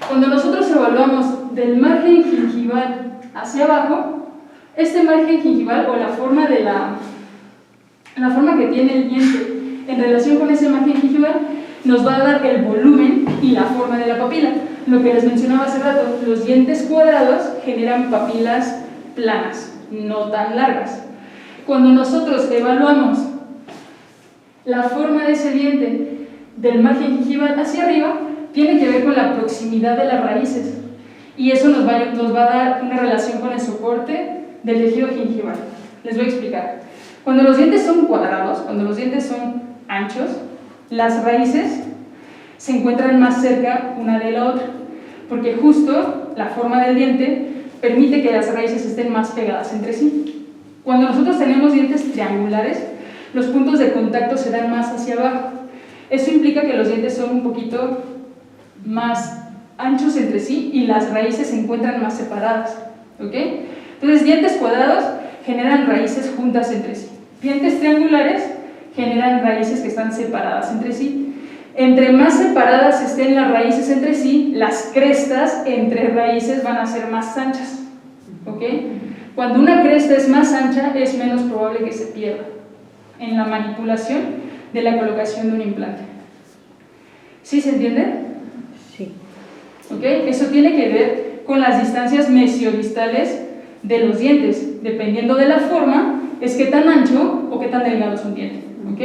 Cuando nosotros evaluamos del margen gingival hacia abajo, este margen gingival o la forma que tiene el diente en relación con ese margen gingival nos va a dar el volumen y la forma de la papila. Lo que les mencionaba hace rato, los dientes cuadrados generan papilas planas, no tan largas. Cuando nosotros evaluamos la forma de ese diente del margen gingival hacia arriba, tiene que ver con la proximidad de las raíces, y eso nos va a dar una relación con el soporte del tejido gingival. Les voy a explicar. Cuando los dientes son cuadrados, cuando los dientes son anchos, las raíces se encuentran más cerca una de la otra, porque justo la forma del diente permite que las raíces estén más pegadas entre sí. Cuando nosotros tenemos dientes triangulares, los puntos de contacto se dan más hacia abajo. Eso implica que los dientes son un poquito más anchos entre sí y las raíces se encuentran más separadas, ¿ok? Entonces, dientes cuadrados generan raíces juntas entre sí. Dientes triangulares generan raíces que están separadas entre sí. Entre más separadas estén las raíces entre sí, las crestas entre raíces van a ser más anchas, ¿ok? Cuando una cresta es más ancha, es menos probable que se pierda en la manipulación de la colocación de un implante. ¿Sí se entiende? Sí. ¿Ok? Eso tiene que ver con las distancias mesiodistales de los dientes. Dependiendo de la forma, es qué tan ancho o qué tan delgado es un diente, ¿ok?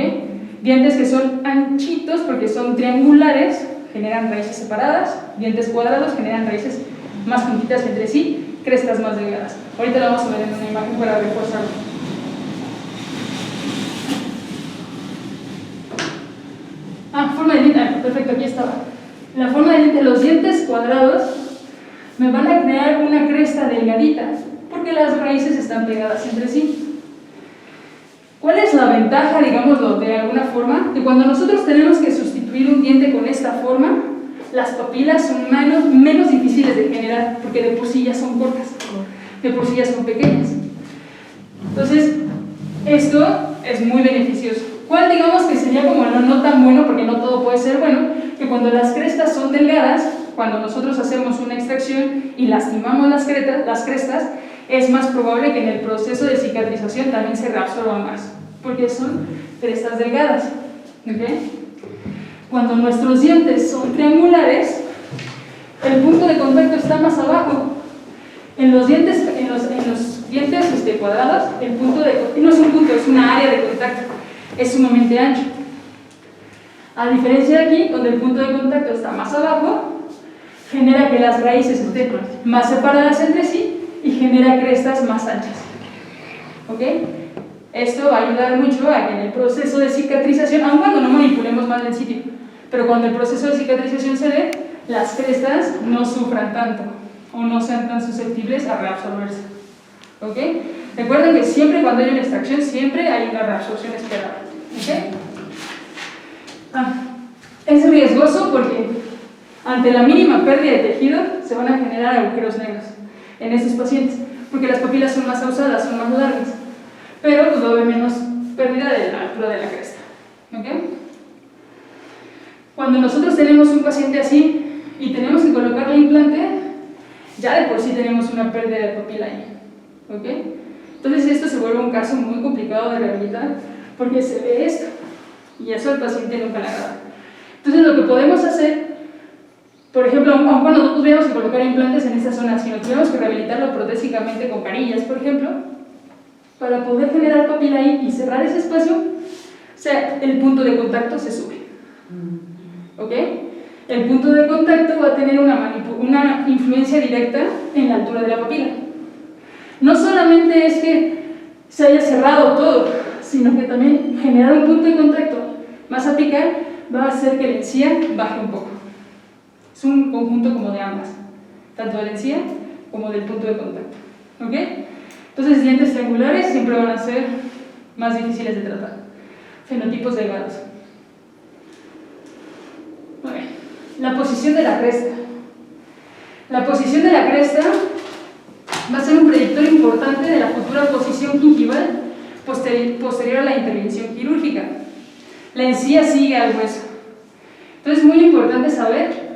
Dientes que son anchitos porque son triangulares generan raíces separadas, dientes cuadrados generan raíces más juntitas entre sí, crestas más delgadas. Ahorita lo vamos a ver en una imagen para reforzarlo. Forma de diente. Perfecto, aquí estaba. La forma de diente, los dientes cuadrados me van a crear una cresta delgadita porque las raíces están pegadas entre sí. ¿Cuál es la ventaja, digámoslo de alguna forma? Que cuando nosotros tenemos que sustituir un diente con esta forma, las papilas son menos difíciles de generar porque de por sí ya son cortas, de por sí ya son pequeñas. Entonces, esto es muy beneficioso. ¿Cuál digamos que sería como no tan bueno, porque no todo puede ser bueno? Que cuando las crestas son delgadas, cuando nosotros hacemos una extracción y lastimamos las crestas, es más probable que en el proceso de cicatrización también se reabsorban más, porque son crestas delgadas, ¿ok? Cuando nuestros dientes son triangulares, el punto de contacto está más abajo. En los dientes cuadrados, el punto no es un punto, es una área de contacto, es sumamente ancho. A diferencia de aquí, donde el punto de contacto está más abajo, genera que las raíces estén más separadas entre sí y genera crestas más anchas, ¿ok? Esto va a ayudar mucho a que en el proceso de cicatrización, aun cuando no manipulemos mal el sitio, pero cuando el proceso de cicatrización se dé, las crestas no sufran tanto o no sean tan susceptibles a reabsorberse, ¿ok? Recuerden que siempre cuando hay una extracción, siempre hay una reabsorción esperada, ¿ok? Es riesgoso porque ante la mínima pérdida de tejido se van a generar agujeros negros en estos pacientes, porque las papilas son más ausadas, son más largas, pero pues va a haber menos pérdida de la altura de la cresta, ¿ok? Cuando nosotros tenemos un paciente así y tenemos que colocarle implante, ya de por sí tenemos una pérdida de papila ahí, ¿ok? Entonces esto se vuelve un caso muy complicado de rehabilitar porque se ve esto y eso al paciente nunca le agrada. Entonces lo que podemos hacer, por ejemplo, aun cuando no tuviéramos que colocar implantes en esta zona, sino tuviéramos que rehabilitarlo protésicamente con carillas, por ejemplo, para poder generar papila ahí y cerrar ese espacio, o sea, el punto de contacto se sube, ¿ok? El punto de contacto va a tener una influencia directa en la altura de la papila. No solamente es que se haya cerrado todo, sino que también generar un punto de contacto más apical va a hacer que la encía baje un poco. Es un conjunto como de ambas, tanto de la encía como del punto de contacto, ¿ok? Entonces, dientes triangulares siempre van a ser más difíciles de tratar. Fenotipos delgados. Bueno, la posición de la cresta. La posición de la cresta va a ser un predictor importante de la futura posición gingival posterior a la intervención quirúrgica. La encía sigue al hueso. Entonces es muy importante saber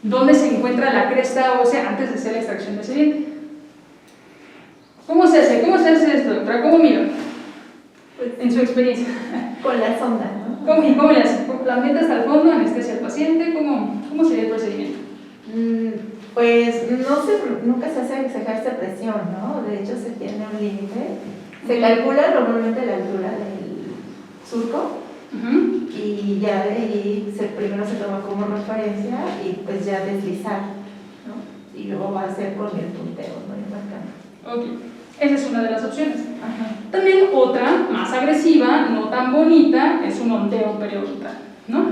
dónde se encuentra la cresta ósea antes de hacer la extracción de ese diente. ¿Cómo se hace? ¿Cómo se hace esto, doctora? ¿Cómo miro? Pues, En su experiencia. con la sonda, ¿no? ¿Y cómo le hace? ¿La mete hasta el fondo, anestesia al paciente? ¿Cómo sería el procedimiento? Pues nunca se hace ejerce presión, ¿no? De hecho, se tiene un límite. Se calcula normalmente la altura del surco y ya de ahí primero se toma como referencia y pues ya deslizar, ¿no? Y luego va a ser con el punteo, ¿no? Y marcando. Ok, esa es una de las opciones. Ajá. También otra, más agresiva, no tan bonita, es un ondeo periodontal, ¿no?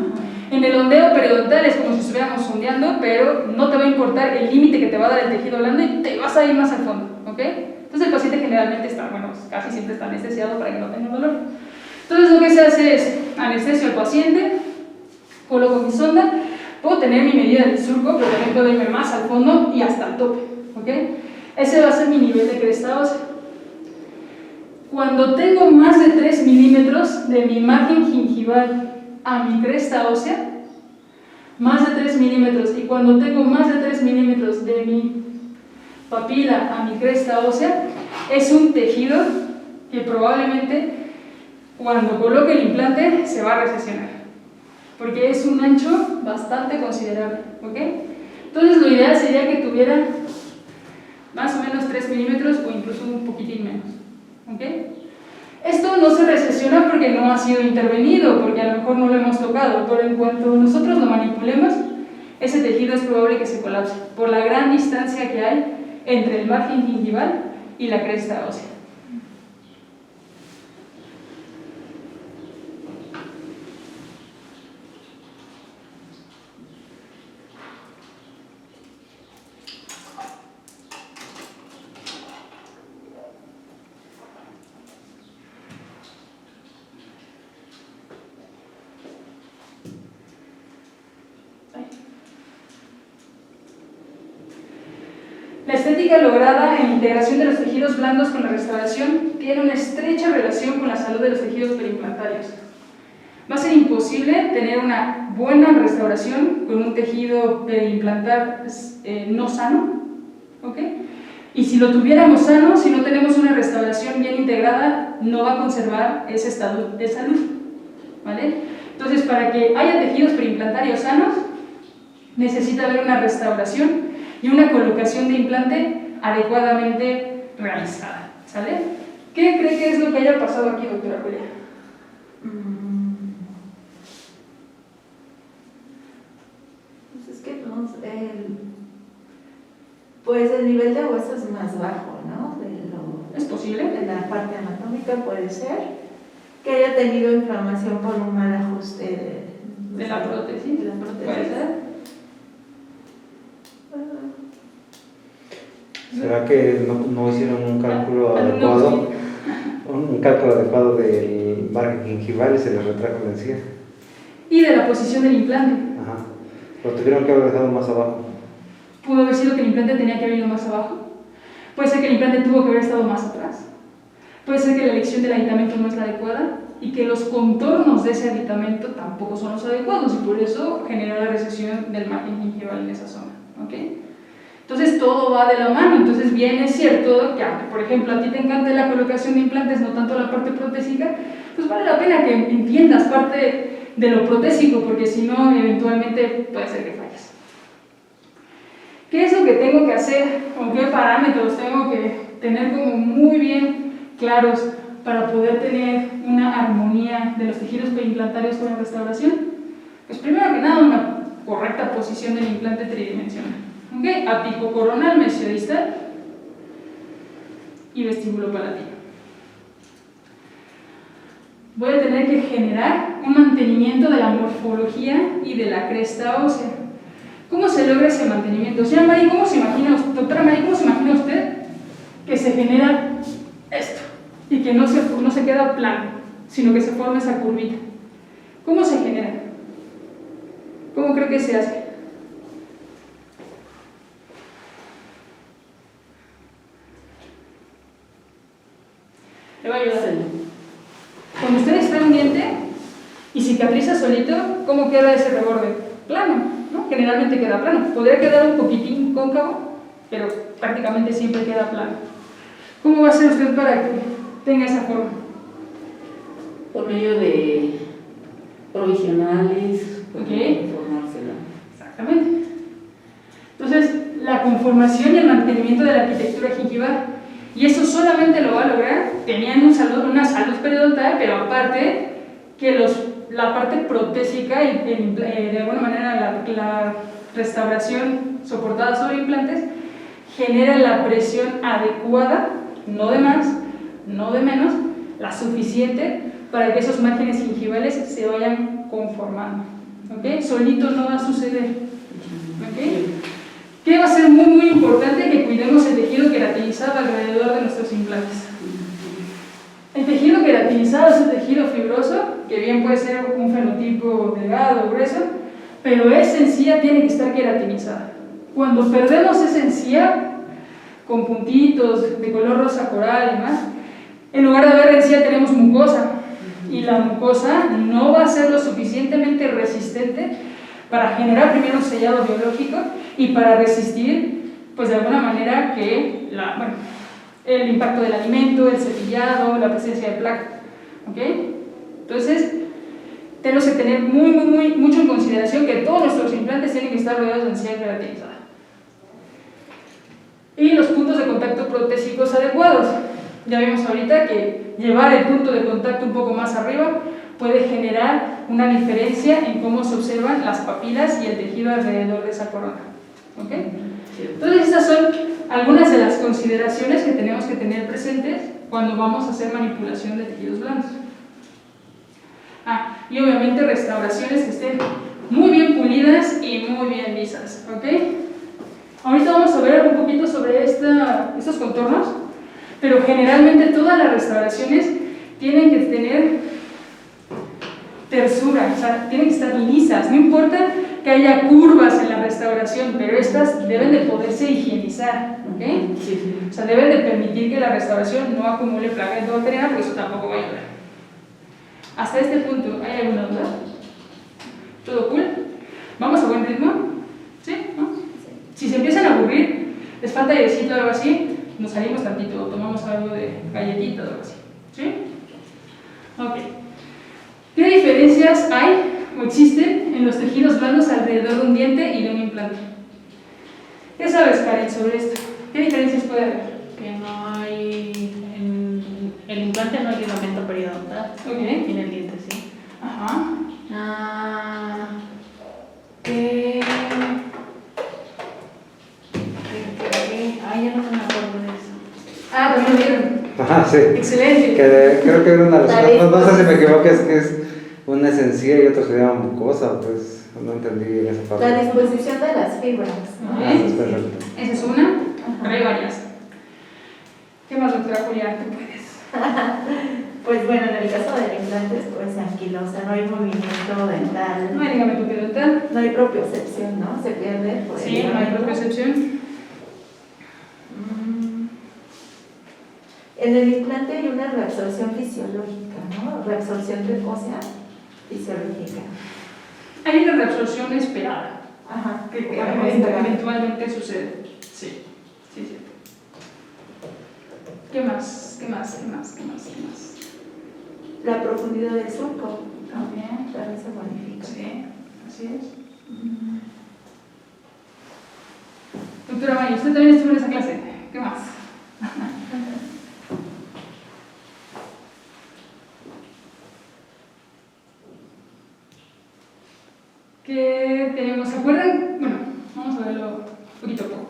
En el ondeo periodontal es como si estuviéramos sondeando, pero no te va a importar el límite que te va a dar el tejido blando y te vas a ir más al fondo, ¿ok? Entonces el paciente generalmente está, bueno, casi siempre está anestesiado para que no tenga dolor. Entonces lo que se hace es anestesio al paciente, coloco mi sonda, puedo tener mi medida del surco, pero también puedo irme más al fondo y hasta el tope, ¿ok? Ese va a ser mi nivel de cresta ósea. Cuando tengo más de 3 milímetros de mi margen gingival a mi cresta ósea, más de 3 milímetros, y cuando tengo más de 3 milímetros de mi papila a mi cresta ósea, es un tejido que probablemente cuando coloque el implante se va a recesionar, porque es un ancho bastante considerable, ¿ok? Entonces lo ideal sería que tuviera más o menos 3 milímetros o incluso un poquitín menos, ¿ok? Esto no se recesiona porque no ha sido intervenido, porque a lo mejor no lo hemos tocado, pero en cuanto nosotros lo manipulemos, ese tejido es probable que se colapse por la gran distancia que hay entre el margen gingival y la cresta ósea. La estética lograda en la integración de los tejidos blandos con la restauración tiene una estrecha relación con la salud de los tejidos periimplantarios. Va a ser imposible tener una buena restauración con un tejido periimplantar no sano, ¿ok? Y si lo tuviéramos sano, si no tenemos una restauración bien integrada, no va a conservar ese estado de salud, ¿vale? Entonces, para que haya tejidos periimplantarios sanos, necesita haber una restauración y una colocación de implante adecuadamente realizada, ¿sale? ¿Qué cree que es lo que haya pasado aquí, doctora Julia? Pues es que no, pues el nivel de hueso es más bajo, ¿no? ¿Es posible? De la parte anatómica puede ser que haya tenido inflamación por un mal ajuste de la prótesis. De la prótesis. ¿Puede ser? ¿Será que no hicieron un cálculo adecuado? Un cálculo adecuado del margen gingival y se les retrajo la encía. Y de la posición del implante. Ajá. Lo tuvieron que haber dejado más abajo. Pudo haber sido que el implante tenía que haber ido más abajo. Puede ser que el implante tuvo que haber estado más atrás. Puede ser que la elección del aditamento no es la adecuada y que los contornos de ese aditamento tampoco son los adecuados y por eso genera la recesión del margen gingival en esa zona, ¿ok? Entonces todo va de la mano. Entonces bien es cierto que aunque por ejemplo a ti te encante la colocación de implantes, no tanto la parte protésica, pues vale la pena que entiendas parte de lo protésico, porque si no eventualmente puede ser que falles. ¿Qué es lo que tengo que hacer? ¿Con qué parámetros tengo que tener como muy bien claros para poder tener una armonía de los tejidos periimplantarios con la restauración? Pues primero que nada una correcta posición del implante tridimensional. ¿Okay? Apico coronal, mesiodistal y vestíbulo palatino. Voy a tener que generar un mantenimiento de la morfología y de la cresta ósea. ¿Cómo se logra ese mantenimiento? Señora María, ¿cómo se imagina, doctora María, cómo se imagina usted que se genera esto y que no se queda plano, sino que se forma esa curvita? ¿Cómo se genera? ¿Cómo creo que se hace? Le voy a ayudar. Cuando usted extrae un diente y cicatriza solito, ¿cómo queda ese reborde? Plano, ¿no? plano, generalmente queda plano. Podría quedar un poquitín cóncavo, pero prácticamente siempre queda plano. ¿Cómo va a hacer usted para que tenga esa forma? Por medio de provisionales, Ok. conformársela. Exactamente. Entonces, la conformación y el mantenimiento de la arquitectura gingival, y eso solamente lo va a lograr teniendo una salud periodontal, pero aparte que la parte protésica y de alguna manera la restauración soportada sobre implantes genera la presión adecuada, no de más, no de menos, la suficiente para que esos márgenes gingivales se vayan conformando. ¿Okay? Solito no va a suceder. ¿Okay? ¿Qué va a ser muy muy importante? Que cuidemos el tejido queratinizado alrededor de nuestros implantes. El tejido queratinizado es un tejido fibroso, que bien puede ser un fenotipo delgado o grueso, pero esa encía tiene que estar queratinizada. Cuando perdemos esa encía, con puntitos de color rosa coral y demás, en lugar de haber encía tenemos mucosa, y la mucosa no va a ser lo suficientemente resistente para generar primero un sellado biológico y para resistir, pues de alguna manera, que el impacto del alimento, el cepillado, la presencia de placa. ¿Okay? Entonces, tenemos que tener mucho en consideración que todos nuestros implantes tienen que estar rodeados de encía queratinizada. Y los puntos de contacto protésicos adecuados. Ya vimos ahorita que llevar el punto de contacto un poco más arriba puede generar una diferencia en cómo se observan las papilas y el tejido alrededor de esa corona. ¿Okay? Entonces, estas son algunas de las consideraciones que tenemos que tener presentes cuando vamos a hacer manipulación de tejidos blandos. Y obviamente restauraciones que estén muy bien pulidas y muy bien lisas. ¿Okay? Ahorita vamos a ver un poquito sobre estos contornos, pero generalmente todas las restauraciones tienen que tener tersura, o sea, tienen que estar lisas, no importa que haya curvas en la restauración, pero estas deben de poderse higienizar, ¿ok? Sí. O sea, deben de permitir que la restauración no acumule placa endobacteriana, porque eso tampoco va a ayudar. Hasta este punto, ¿hay alguna duda? ¿Todo cool? ¿Vamos a buen ritmo? ¿Sí? ¿No? Si se empiezan a aburrir, les falta airecito o algo así, nos salimos tantito, o tomamos algo de galletita o algo así. ¿Sí? Ok. ¿Qué diferencias hay o existen en los tejidos blandos alrededor de un diente y de un implante? ¿Qué sabes, Karen, sobre esto? ¿Qué diferencias puede haber? Que no hay. En el implante no hay ligamento periodontal. Ok. En el diente sí. Ajá. Ya no me acuerdo de eso. También lo vieron. Ajá, sí. Excelente. Creo que era una de las La no sé si me equivoco, es que es una esencia y otra se llama mucosa, pues no entendí esa parte. La disposición de las fibras. Eso es perfecto. Esa es una, pero hay varias. ¿Qué más, doctora Julia? ¿Tú puedes? Pues bueno, en el caso de implantes, pues anquilosa, no hay movimiento dental. No hay ligamento periodontal. No hay propiocepción, ¿no? Se pierde por el Sí, no hay ligamento. propiocepción. En el implante hay una reabsorción fisiológica, ¿no? Reabsorción ósea fisiológica. Hay una reabsorción esperada, Ajá. que Podemos esperar. eventualmente sucede. Sí, sí, sí. ¿Qué más? ¿Qué más? ¿Qué más? ¿Qué más? ¿Qué más? La profundidad del surco También. también se modifica. Sí, así es. Doctora Maya, usted también estuvo en esa clase. ¿Qué más? ¿Qué tenemos? ¿Se acuerdan? Bueno, vamos a verlo poquito a poco.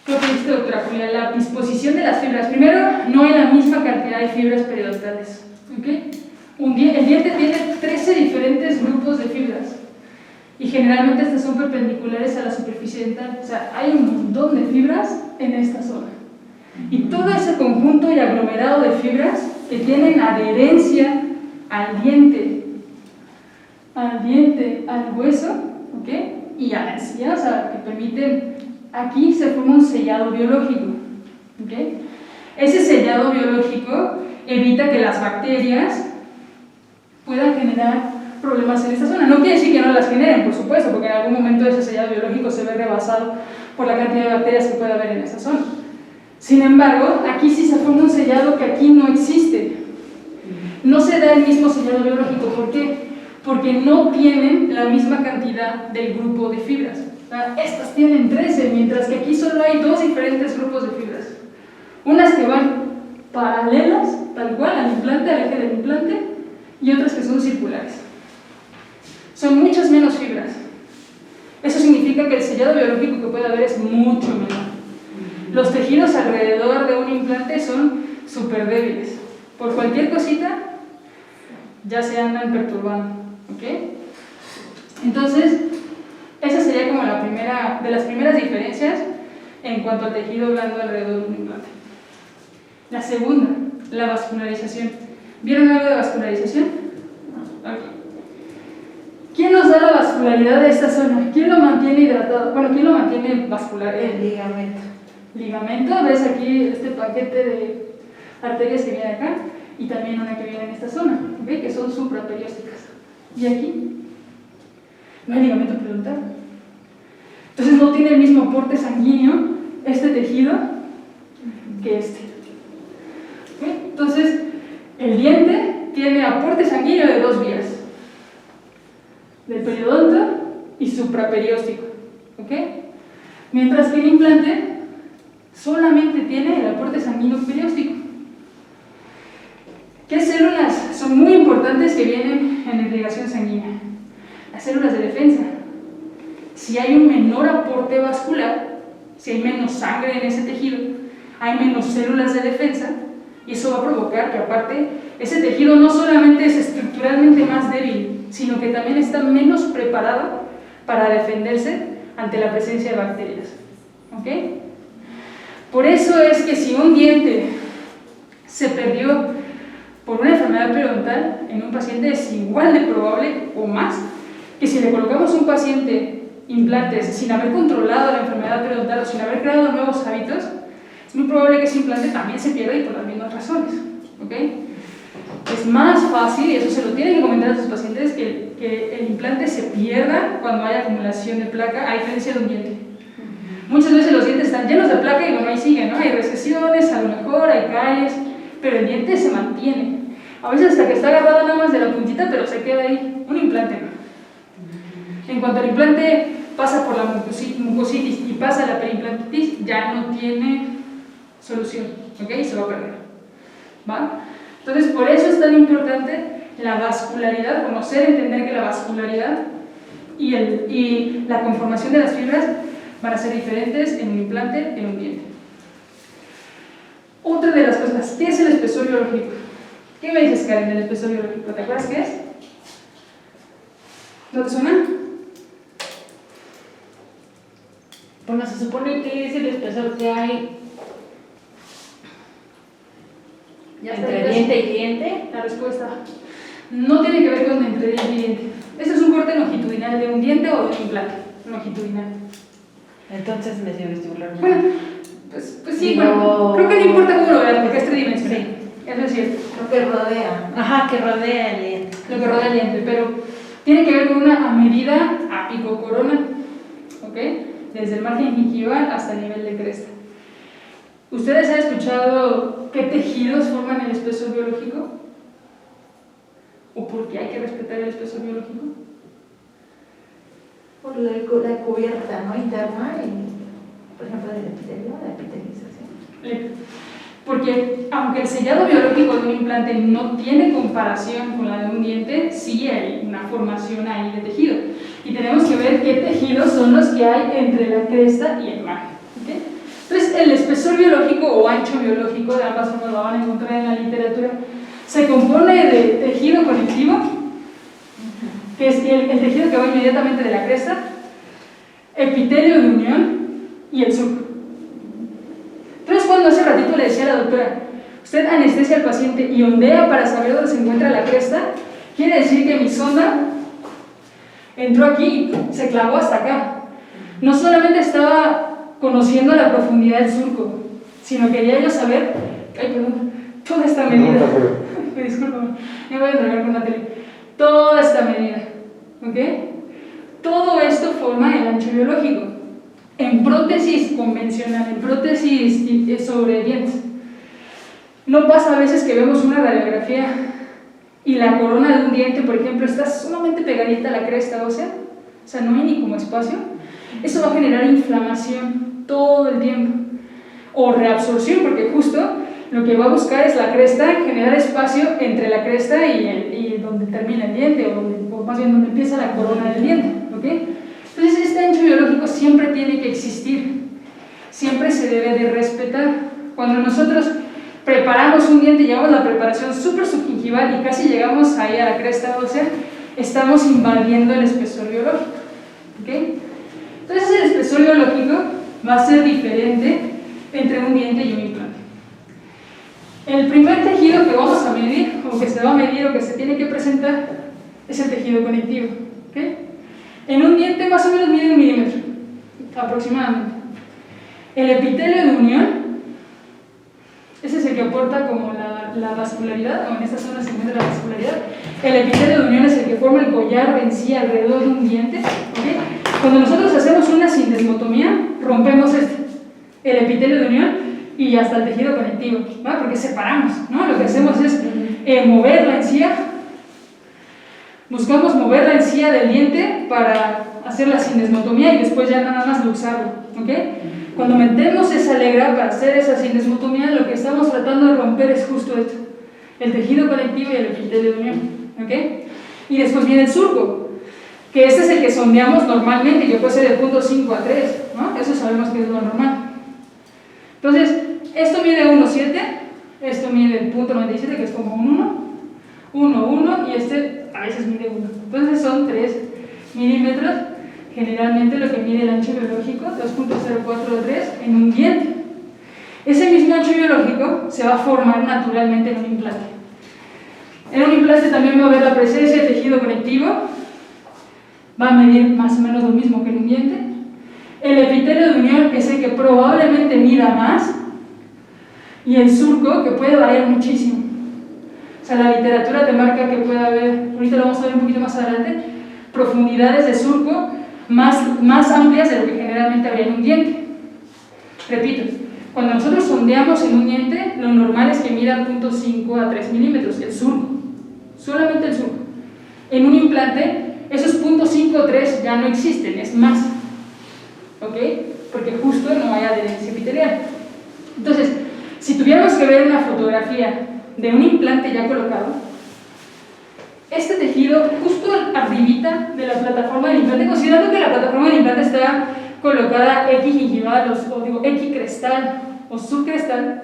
Lo que dice doctora Julia, la disposición de las fibras. Primero, no hay la misma cantidad de fibras periodontales. ¿Okay? El diente tiene 13 diferentes grupos de fibras. Y generalmente estas son perpendiculares a la superficie dental. O sea, hay un montón de fibras en esta zona. Y todo ese conjunto y aglomerado de fibras que tienen adherencia al diente, al hueso, ¿ok? Y a la encía, o sea, que permiten, aquí se forma un sellado biológico, ¿ok? Ese sellado biológico evita que las bacterias puedan generar problemas en esta zona. No quiere decir que no las generen, por supuesto, porque en algún momento ese sellado biológico se ve rebasado por la cantidad de bacterias que puede haber en esa zona. Sin embargo, aquí sí se forma un sellado que aquí no existe. No se da el mismo sellado biológico. ¿Por qué? Porque no tienen la misma cantidad del grupo de fibras. Estas tienen 13, mientras que aquí solo hay 2 diferentes grupos de fibras. Unas que van paralelas, tal cual, al implante, al eje del implante, y otras que son circulares. Son muchas menos fibras. Eso significa que el sellado biológico que puede haber es mucho menor. Los tejidos alrededor de un implante son súper débiles. Por cualquier cosita, ya se andan perturbando. ¿Ok? Entonces, esa sería como la primera, de las primeras diferencias en cuanto al tejido blando alrededor de un implante. La segunda, la vascularización. ¿Vieron algo de vascularización? Okay. ¿Quién nos da la vascularidad de esta zona? ¿Quién lo mantiene hidratado? Bueno, ¿quién lo mantiene vascular? El ligamento. Ligamento, ves aquí este paquete de arterias que viene acá y también una que viene en esta zona, ¿okay? Que son supraperiósticas. Y aquí no hay ligamento periodontal. Entonces no tiene el mismo aporte sanguíneo este tejido que este. ¿Okay? Entonces el diente tiene aporte sanguíneo de 2 vías, del periodonto y supraperióstico. ¿Okay? Mientras que el implante solamente tiene el aporte sanguíneo perióstico. ¿Qué células son muy importantes que vienen en la irrigación sanguínea? Las células de defensa. Si hay un menor aporte vascular, si hay menos sangre en ese tejido, hay menos células de defensa, y eso va a provocar que aparte ese tejido no solamente es estructuralmente más débil, sino que también está menos preparado para defenderse ante la presencia de bacterias. ¿Ok? Por eso es que si un diente se perdió por una enfermedad periodontal en un paciente es igual de probable o más que si le colocamos a un paciente implantes sin haber controlado la enfermedad periodontal o sin haber creado nuevos hábitos, es muy probable que ese implante también se pierda y por las mismas razones. ¿Ok? Es más fácil, y eso se lo tienen que comentar a sus pacientes, que el implante se pierda cuando hay acumulación de placa, a diferencia de un diente. Muchas veces los dientes están llenos de placa y bueno, ahí siguen, ¿no? Hay recesiones, a lo mejor hay calles, pero el diente se mantiene. A veces hasta que está agarrado nada más de la puntita, pero se queda ahí. Un implante no. En cuanto el implante pasa por la mucositis y pasa a la perimplantitis, ya no tiene solución, ¿ok? Y se va a perder. ¿Va? Entonces, por eso es tan importante la vascularidad, conocer, entender que la vascularidad y la conformación de las fibras van a ser diferentes en un implante que en un diente. Otra de las cosas, ¿qué es el espesor biológico? ¿Qué me dices, Karen, del espesor biológico? ¿Te acuerdas qué es? ¿No te suena? Bueno, se supone que es el espesor que hay entre diente y diente. La respuesta no tiene que ver con entre diente y diente. Este es un corte longitudinal de un diente o de un implante longitudinal. Entonces mesio-vestibular. Bueno, pues sí, bueno, creo que no importa cómo lo veas porque es tridimensional. Sí. Eso es cierto. Lo que rodea. Ajá, que rodea el diente. Lo que rodea el diente, pero tiene que ver con una medida apicocorona, ¿ok? Desde el margen gingival hasta el nivel de cresta. ¿Ustedes han escuchado qué tejidos forman el espesor biológico? ¿O por qué hay que respetar el espesor biológico? Por la cubierta, ¿no? Interna, y, por ejemplo, del epitelio, la epitelización. Porque aunque el sellado biológico de un implante no tiene comparación con la de un diente, sí hay una formación ahí de tejido. Y tenemos que ver qué tejidos son los que hay entre la cresta y el margen. ¿Okay? Entonces, el espesor biológico o ancho biológico, de ambas formas lo van a encontrar en la literatura, se compone de tejido conectivo, que es el tejido que va inmediatamente de la cresta, epitelio de unión y el surco. Entonces, cuando hace ratito le decía a la doctora, usted anestesia al paciente y ondea para saber dónde se encuentra la cresta, quiere decir que mi sonda entró aquí y se clavó hasta acá. No solamente estaba conociendo la profundidad del surco, sino quería yo saber, ay, perdón, toda esta medida, discúlpame, me voy a entregar con la tele. toda esta medida, ¿ok? Todo esto forma el ancho biológico. En prótesis convencional, en prótesis sobre dientes, no pasa a veces que vemos una radiografía y la corona de un diente, por ejemplo, está sumamente pegadita a la cresta ósea, o sea, no hay ni como espacio. Eso va a generar inflamación todo el tiempo, o reabsorción, porque justo lo que va a buscar es la cresta, generar espacio entre la cresta y donde termina el diente, o más bien donde empieza la corona del diente, ¿ok? Entonces este ancho biológico siempre tiene que existir, siempre se debe de respetar. Cuando nosotros preparamos un diente, llevamos la preparación súper subgingival y casi llegamos ahí a la cresta ósea, estamos invadiendo el espesor biológico, ¿ok? Entonces el espesor biológico va a ser diferente entre un diente y un implante. El primer tejido que vamos a medir, o que se va a medir o que se tiene que presentar, es el tejido conectivo, ¿ok? En un diente más o menos mide 1 milímetro, aproximadamente. El epitelio de unión, ese es el que aporta como la vascularidad, o en esta zona se encuentra la vascularidad. El epitelio de unión es el que forma el collar en sí alrededor de un diente, ¿ok? Cuando nosotros hacemos una sindesmotomía, rompemos el epitelio de unión y ya está el tejido conectivo, ¿va? Porque separamos, ¿no? Lo que hacemos es mover la encía, buscamos mover la encía del diente para hacer la sindesmotomía y después ya nada más luxarlo, ¿ok? Cuando metemos esa legra para hacer esa sindesmotomía, lo que estamos tratando de romper es justo esto, el tejido conectivo y el epitelio de unión, ¿ok? Y después viene el surco, que este es el que sondeamos normalmente, que puede ser de 0.5 a 3, ¿no? Eso sabemos que es lo normal. Entonces, esto mide 1.7, esto mide 0.97, que es como un 1, y este a veces mide 1. Entonces son 3 milímetros, generalmente lo que mide el ancho biológico, 2.043 en un diente. Ese mismo ancho biológico se va a formar naturalmente en un implante. En un implante también va a haber la presencia de tejido conectivo, va a medir más o menos lo mismo que en un diente. El epitelio de unión es el que probablemente mida más, y el surco, que puede variar muchísimo. O sea, la literatura te marca que puede haber, ahorita lo vamos a ver un poquito más adelante, profundidades de surco más amplias de lo que generalmente habría en un diente. Repito, cuando nosotros sondeamos en un diente, lo normal es que mida 0.5 a 3 milímetros, el surco, solamente el surco. En un implante, esos 0.5 o 3 ya no existen, es más, ¿ok? Porque justo no hay adherencia epitelial. Entonces, si tuviéramos que ver una fotografía de un implante ya colocado, este tejido justo arribita de la plataforma del implante, considerando que la plataforma del implante está colocada equigingival o digo equicrestal o subcrestal,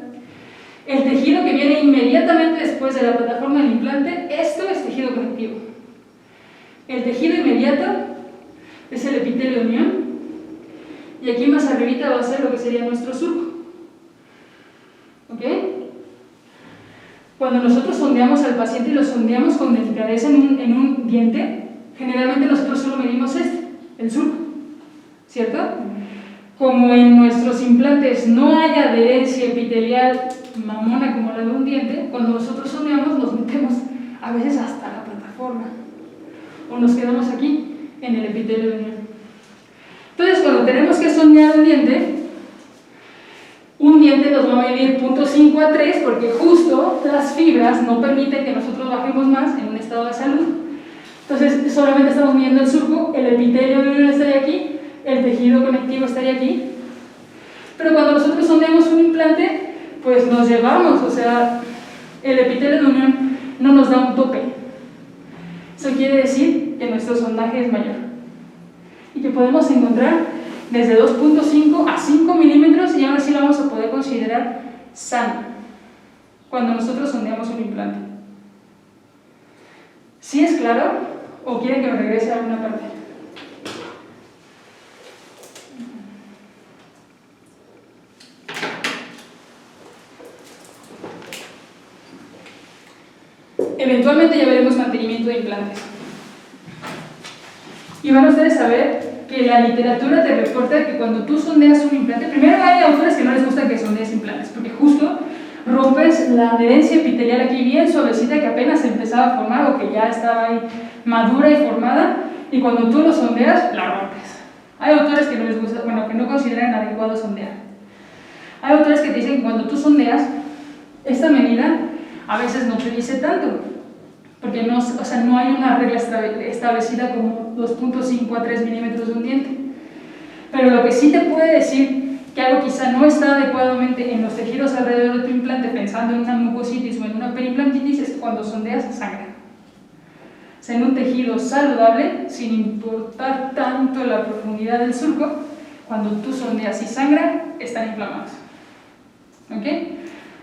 el tejido que viene inmediatamente después de la plataforma del implante, esto es tejido conectivo. El tejido inmediato es el epitelio de unión, y aquí más arribita va a ser lo que sería nuestro surco, ¿ok? Cuando nosotros sondeamos al paciente y lo sondeamos con delicadeza en un diente, generalmente nosotros solo medimos el surco, ¿cierto? Como en nuestros implantes no hay adherencia epitelial mamona como la de un diente, cuando nosotros sondeamos nos metemos a veces hasta la plataforma, o nos quedamos aquí en el epitelio de unión. Entonces, cuando tenemos que sondear un diente nos va a medir 0.5 a 3 porque justo las fibras no permiten que nosotros bajemos más en un estado de salud. Entonces solamente estamos midiendo el surco, el epitelio de unión estaría aquí, el tejido conectivo estaría aquí. Pero cuando nosotros sondeamos un implante, pues nos llevamos, o sea, el epitelio de unión no nos da un tope. Eso quiere decir que nuestro sondaje es mayor y que podemos encontrar desde 2.5 a 5 milímetros y ahora sí lo vamos a poder considerar sano cuando nosotros sondeamos un implante. ¿Sí es claro? ¿O quieren que me regrese a alguna parte? Eventualmente ya veremos mantenimiento de implantes. Y van ustedes a ver que la literatura te reporta que cuando tú sondeas un implante, primero hay autores que no les gusta que sondees implantes, porque justo rompes la adherencia epitelial aquí bien suavecita que apenas empezaba a formar o que ya estaba ahí madura y formada, y cuando tú lo sondeas, la rompes. Hay autores que no les gusta, bueno, que no consideran adecuado sondear. Hay autores que te dicen que cuando tú sondeas, esta medida a veces no te dice tanto, porque no, o sea, no hay una regla establecida como 2.5 a 3 milímetros de un diente. Pero lo que sí te puede decir que algo quizá no está adecuadamente en los tejidos alrededor de tu implante, pensando en una mucositis o en una perimplantitis, es cuando sondeas sangre. O sea, en un tejido saludable, sin importar tanto la profundidad del surco, cuando tú sondeas y sangra, están inflamados. ¿Ok?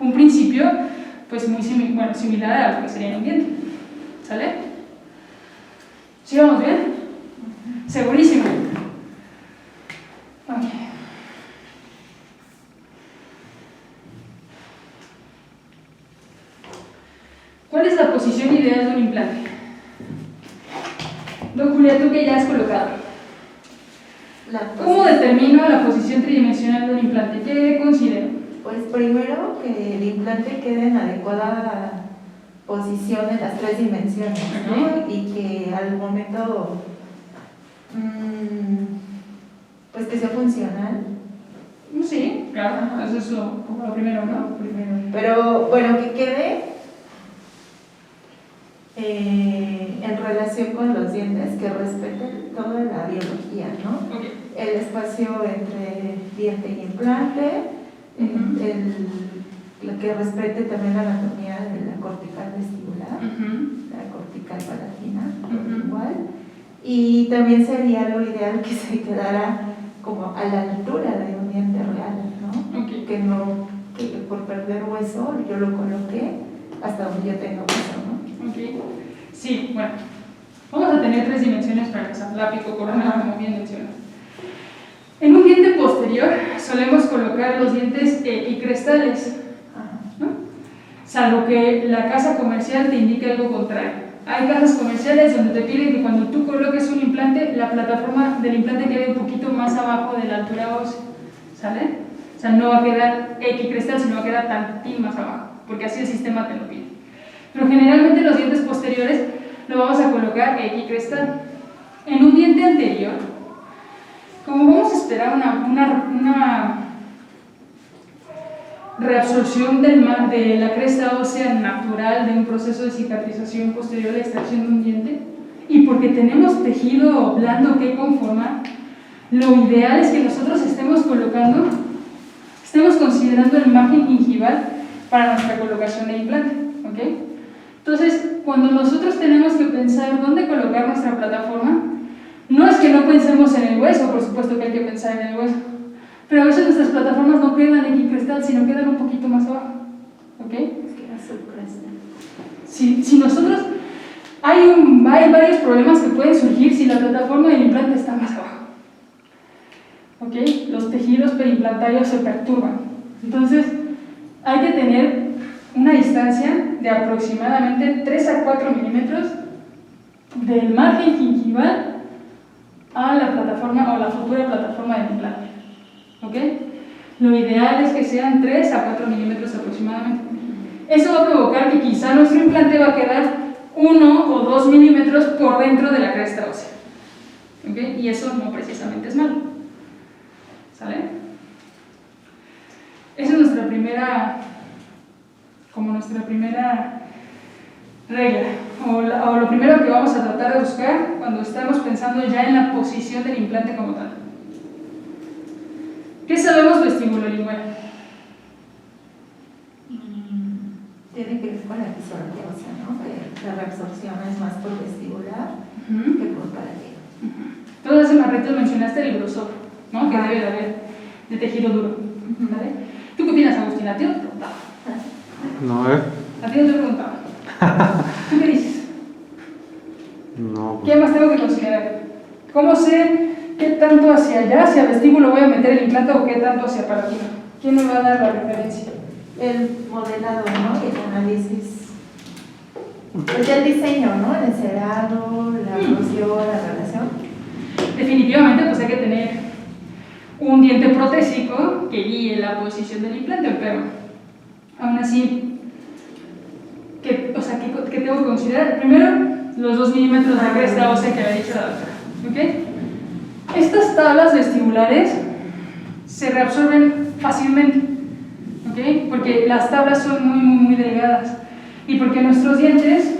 Un principio, pues muy similar a lo que sería en un diente. ¿Sale? ¿Sí vamos bien? Segurísimo. Ok. ¿Cuál es la posición ideal de un implante? Julia, tú que ya has colocado. ¿Cómo determino la posición tridimensional de un implante? ¿Qué considero? Pues primero que el implante quede en adecuada posición en las 3 dimensiones, ¿no? Y que al momento, pues que sea funcional. Sí, claro, eso es lo primero, ¿no? Pero bueno, que quede en relación con los dientes, que respete toda la biología, ¿no? Okay. El espacio entre diente y implante, lo que respete también la anatomía de la cortical vestibular, la cortical palatina, igual. Y también sería lo ideal que se quedara como a la altura de un diente real, ¿no? Okay. Que por perder hueso yo lo coloqué hasta donde yo tenga hueso, ¿no? Ok. Sí, bueno. Vamos a tener 3 dimensiones para empezar, lápico, corona, como bien mencionas. En un diente posterior solemos colocar los dientes equicrestales, ¿no? Salvo que la casa comercial te indique algo contrario. Hay casas comerciales donde te piden que cuando tú coloques un implante, la plataforma del implante quede un poquito más abajo de la altura ósea, ¿sale? O sea, no va a quedar equicrestal, sino va a quedar tantín más abajo, porque así el sistema te lo pide. Pero generalmente los dientes posteriores lo vamos a colocar equicrestal. En un diente anterior, como vamos a esperar una reabsorción de la cresta ósea natural de un proceso de cicatrización posterior a la extracción de un diente, y porque tenemos tejido blando que conformar, lo ideal es que nosotros estemos considerando el margen gingival para nuestra colocación de implante, ¿ok? Entonces, cuando nosotros tenemos que pensar dónde colocar nuestra plataforma, no es que no pensemos en el hueso, por supuesto que hay que pensar en el hueso, pero a veces nuestras plataformas no quedan equicrestal, sino quedan un poquito más abajo, ¿ok? Es que era subcrestal. Si nosotros, hay varios problemas que pueden surgir si la plataforma del implante está más abajo, ¿ok? Los tejidos periimplantarios se perturban, entonces hay que tener una distancia de aproximadamente 3 a 4 milímetros del margen gingival a la plataforma o la futura plataforma del implante, ¿ok? Lo ideal es que sean 3 a 4 milímetros aproximadamente. Eso va a provocar que quizá nuestro implante va a quedar 1 o 2 milímetros por dentro de la cresta ósea, ¿ok? Y eso no precisamente es malo, ¿sale? Esa es nuestra primera regla, o lo primero que vamos a tratar de buscar cuando estamos pensando ya en la posición del implante como tal. ¿Qué sabemos vestibulolingual? Tiene que ver con la fisiología ósea, ¿no? Que la reabsorción es más por vestibular que por palatina. Entonces hace más rato mencionaste el grosor, ¿no? Que debe de haber de tejido duro, ¿vale? ¿Tú qué opinas, Agustín? ¿A ti no te preguntaba? No, ¿A ti no te preguntaba? ¿Tú qué dices? No. ¿Qué más tengo que considerar? ¿Cómo sé qué tanto hacia allá, hacia el vestíbulo voy a meter el implante o qué tanto hacia palatina? ¿Quién me va a dar la referencia? El modelado, ¿no? Y el análisis. Pues ya el diseño, ¿no? El encerado, la oclusión, la relación. Definitivamente, pues hay que tener un diente protésico que guíe la posición del implante, pero Aún así, ¿qué tengo que considerar? Primero, los 2 milímetros de cresta ósea que había dicho la doctora. ¿Ok? Estas tablas vestibulares se reabsorben fácilmente, ¿ok? Porque las tablas son muy delgadas y porque nuestros dientes,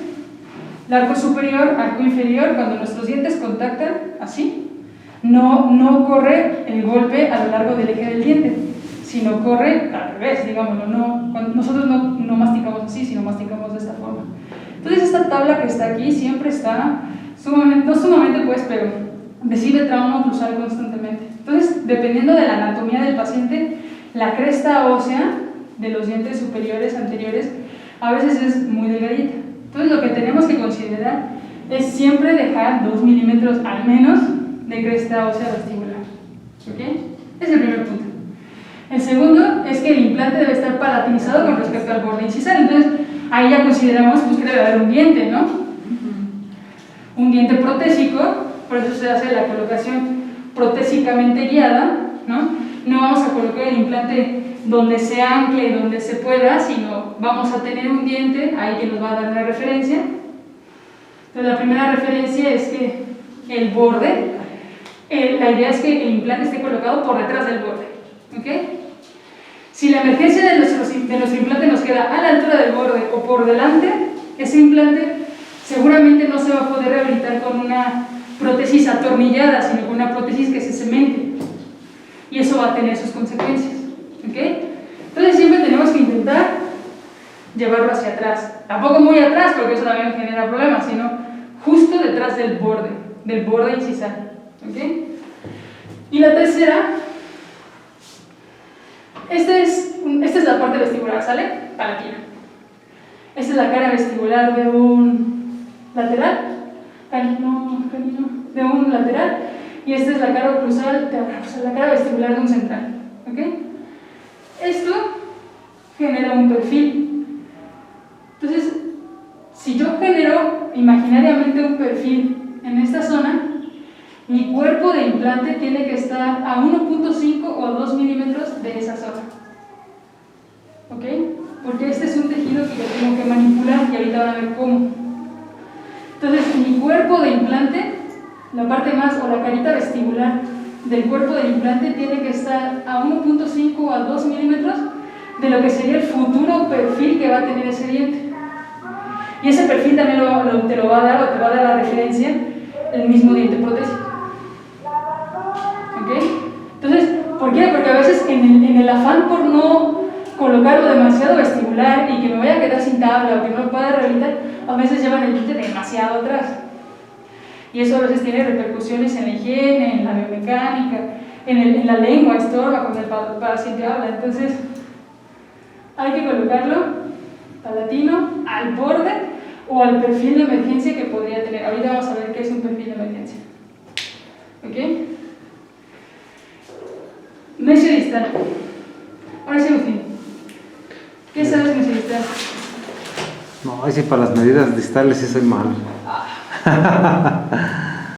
el arco superior, arco inferior, cuando nuestros dientes contactan así, no corre el golpe a lo largo del eje del diente, sino corre al revés, digámoslo. Nosotros no masticamos así, sino masticamos de esta forma. Entonces esta tabla que está aquí siempre está no sumamente pues, pero recibe trauma oclusal constantemente. Entonces, dependiendo de la anatomía del paciente, la cresta ósea de los dientes superiores, anteriores, a veces es muy delgadita. Entonces lo que tenemos que considerar es siempre dejar 2 milímetros al menos de cresta ósea vestibular. ¿Ok? Es el primer punto. El segundo es que el implante debe estar palatinizado con respecto al borde incisal. Entonces ahí ya consideramos pues, que debe haber un diente, ¿no? Un diente protésico, por eso se hace la colocación protésicamente guiada, ¿no? No vamos a colocar el implante donde se ancle, donde se pueda, sino vamos a tener un diente ahí que nos va a dar una referencia. Entonces la primera referencia es que el borde, la idea es que el implante esté colocado por detrás del borde, ¿ok? Si la emergencia de nuestro implante nos queda a la altura del borde o por delante, ese implante seguramente no se va a poder rehabilitar con una prótesis atornillada, sino con una prótesis que se cemente. Y eso va a tener sus consecuencias, ¿ok? Entonces siempre tenemos que intentar llevarlo hacia atrás. Tampoco muy atrás, porque eso también genera problemas, sino justo detrás del borde incisal, ¿ok? Y la tercera, esta es la parte vestibular, ¿sale? Palatina. Esta es la cara vestibular de un lateral, de un lateral, y esta es la cara oclusal, la cara vestibular de un central, ¿ok? Esto genera un perfil. Entonces, si yo genero imaginariamente un perfil en esta zona, mi cuerpo de implante tiene que estar a 1.5 o 2 milímetros de esa zona, ¿ok? Porque este es un tejido que yo tengo que manipular y ahorita van a ver cómo. Entonces, mi cuerpo de implante, la parte más o la carita vestibular del cuerpo del implante tiene que estar a 1.5 o a 2 milímetros de lo que sería el futuro perfil que va a tener ese diente. Y ese perfil también te lo va a dar o te va a dar la referencia el mismo diente protésico. ¿Ok? Entonces, ¿por qué? Porque a veces en el afán por no colocarlo demasiado vestibular y que me vaya a quedar sin tabla o que no lo pueda rehabilitar, a veces llevan el diente demasiado atrás. Y eso a veces tiene repercusiones en la higiene, en la biomecánica, en la lengua, estorba cuando el paciente habla. Entonces, hay que colocarlo palatino, al borde o al perfil de emergencia que podría tener. Ahorita vamos a ver qué es un perfil de emergencia. ¿Ok? Mesio distal. Ahora sí, Agustín. ¿Qué sabes de mesio distal? No, ahí sí para las medidas distales sí soy malo.